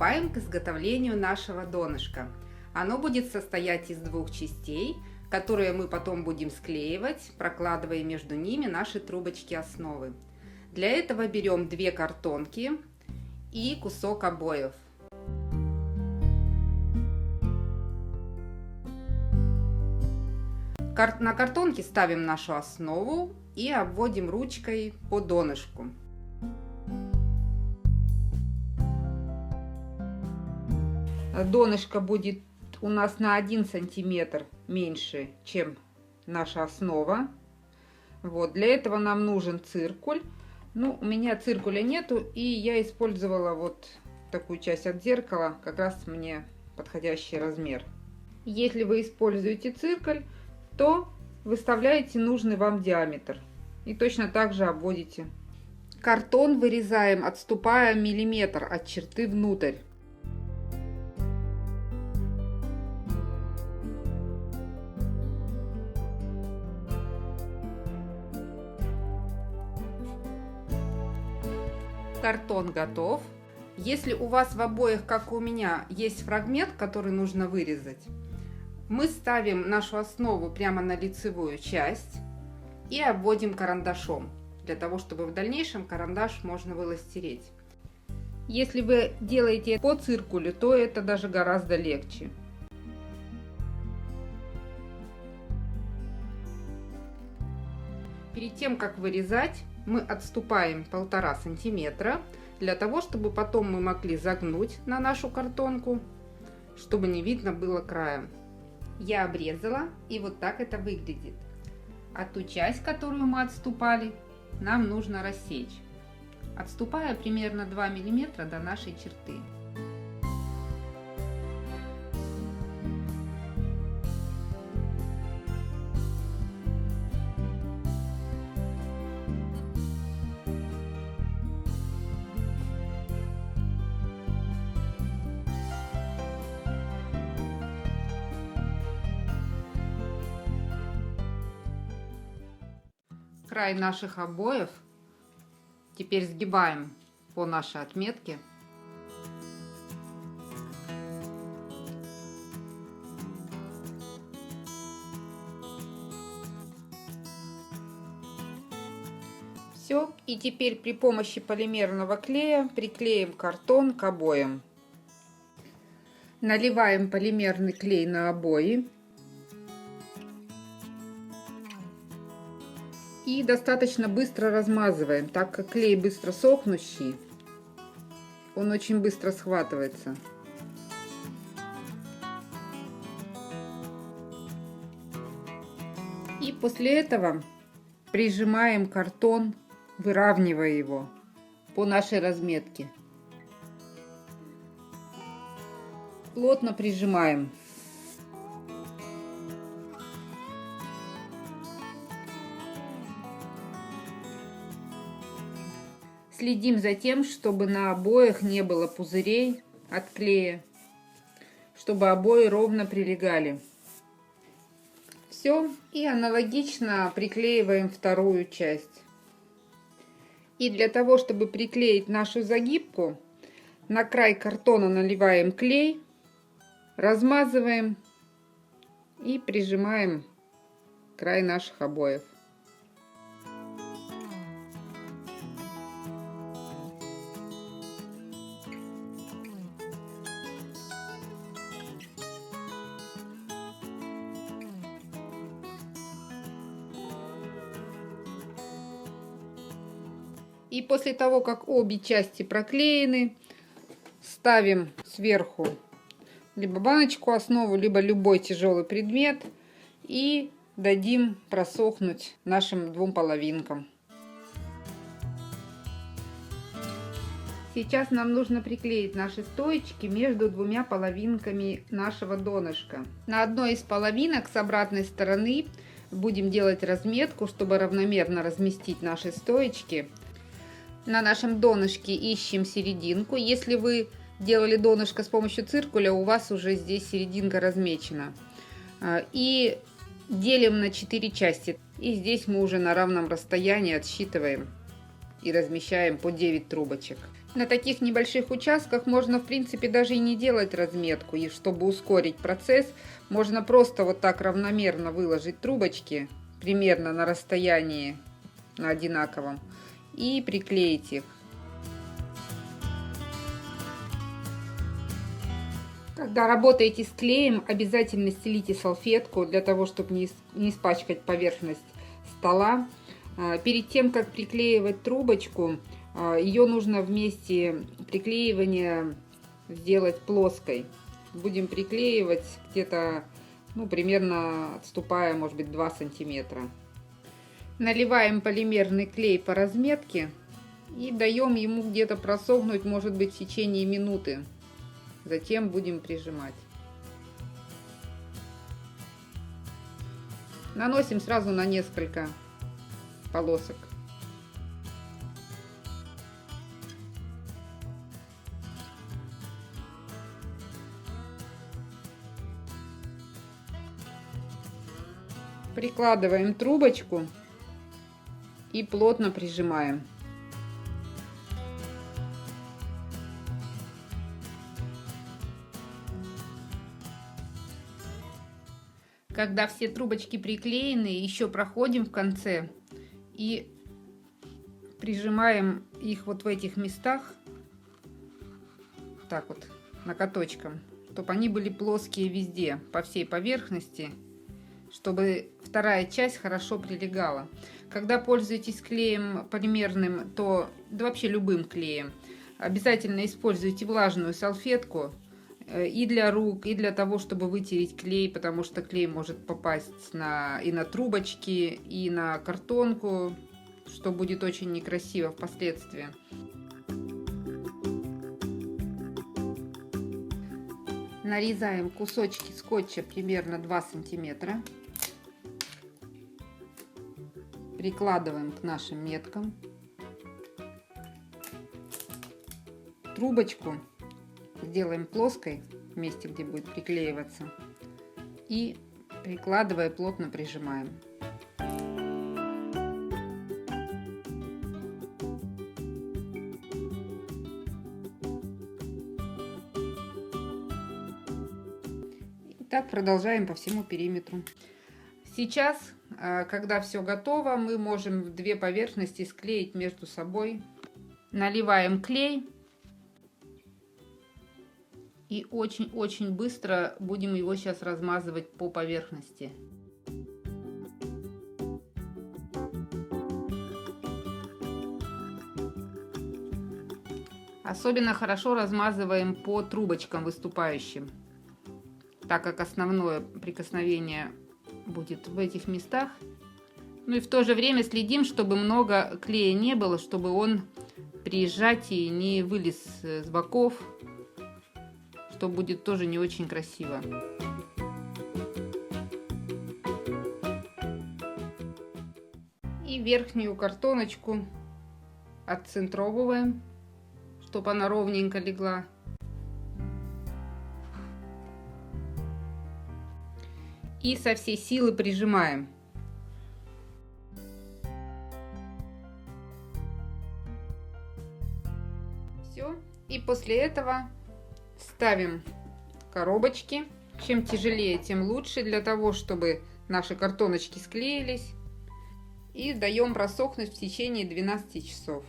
Приступаем к изготовлению нашего донышка. Оно будет состоять из двух частей, которые мы потом будем склеивать, прокладывая между ними наши трубочки основы. Для этого берем 2 картонки и кусок обоев. На картонке ставим нашу основу и обводим ручкой по донышку. Донышко будет у нас на 1 сантиметр меньше, чем наша основа. Вот, для этого нам нужен циркуль. Ну, у меня циркуля нету, и я использовала вот такую часть от зеркала, как раз мне подходящий размер. Если вы используете циркуль, то выставляете нужный вам диаметр и точно так же обводите. Картон вырезаем, отступая миллиметр от черты внутрь. Картон готов. Если у вас в обоях, как у меня, есть фрагмент, который нужно вырезать, мы ставим нашу основу прямо на лицевую часть и обводим карандашом, для того, чтобы в дальнейшем карандаш можно было стереть. Если вы делаете по циркулю, то это даже гораздо легче. Перед тем, как вырезать, мы отступаем 1,5 сантиметра, для того, чтобы потом мы могли загнуть на нашу картонку, чтобы не видно было края. Я обрезала, и вот так это выглядит. А ту часть, которую мы отступали, нам нужно рассечь, отступая примерно 2 мм до нашей черты. Край наших обоев теперь сгибаем по нашей отметке. Все, и теперь при помощи полимерного клея приклеим картон к обоям. Наливаем полимерный клей на обои. И достаточно быстро размазываем, так как клей быстро сохнущий, он очень быстро схватывается. И после этого прижимаем картон, выравнивая его по нашей разметке. Плотно прижимаем. Следим за тем, чтобы на обоях не было пузырей от клея, чтобы обои ровно прилегали. Все, и аналогично приклеиваем вторую часть. И для того, чтобы приклеить нашу загибку, на край картона наливаем клей, размазываем и прижимаем край наших обоев. И после того, как обе части проклеены, ставим сверху либо баночку основу, либо любой тяжелый предмет и дадим просохнуть нашим 2 половинкам. Сейчас нам нужно приклеить наши стоечки между 2 половинками нашего донышка. На одной из половинок с обратной стороны будем делать разметку, чтобы равномерно разместить наши стоечки. На нашем донышке ищем серединку. Если вы делали донышко с помощью циркуля, у вас уже здесь серединка размечена. И делим на 4 части. И здесь мы уже на равном расстоянии отсчитываем и размещаем по 9 трубочек. На таких небольших участках можно, в принципе, даже и не делать разметку. И чтобы ускорить процесс, можно просто вот так равномерно выложить трубочки, примерно на расстоянии, на одинаковом, и приклеить их. Когда работаете с клеем, обязательно стелите салфетку для того, чтобы не испачкать поверхность стола. Перед тем, как приклеивать трубочку, ее нужно вместе приклеивания сделать плоской. Будем приклеивать где-то, примерно отступая, может быть, 2 сантиметра. Наливаем полимерный клей по разметке и даем ему где-то просохнуть, может быть, в течение минуты. Затем будем прижимать. Наносим сразу на несколько полосок. Прикладываем трубочку и плотно прижимаем. Когда все трубочки приклеены, еще проходим в конце и прижимаем их вот в этих местах, так вот, накоточком, чтобы они были плоские везде, по всей поверхности, чтобы вторая часть хорошо прилегала. Когда пользуетесь клеем полимерным, то да вообще любым клеем, обязательно используйте влажную салфетку и для рук, и для того, чтобы вытереть клей, потому что клей может попасть и на трубочки, и на картонку, что будет очень некрасиво впоследствии. Нарезаем кусочки скотча примерно 2 сантиметра. Прикладываем к нашим меткам. Трубочку сделаем плоской в месте, где будет приклеиваться. И прикладывая, плотно прижимаем. И так продолжаем по всему периметру. Сейчас, когда все готово, мы можем 2 поверхности склеить между собой. Наливаем клей и очень-очень быстро будем его сейчас размазывать по поверхности. Особенно хорошо размазываем по трубочкам выступающим, так как основное прикосновение будет в этих местах. Ну и в то же время следим, чтобы много клея не было, чтобы он при сжатии не вылез с боков, что будет тоже не очень красиво. И верхнюю картоночку отцентровываем, чтобы она ровненько легла. И со всей силы прижимаем. Все. И после этого ставим коробочки. Чем тяжелее, тем лучше, для того, чтобы наши картоночки склеились. И даем просохнуть в течение 12 часов.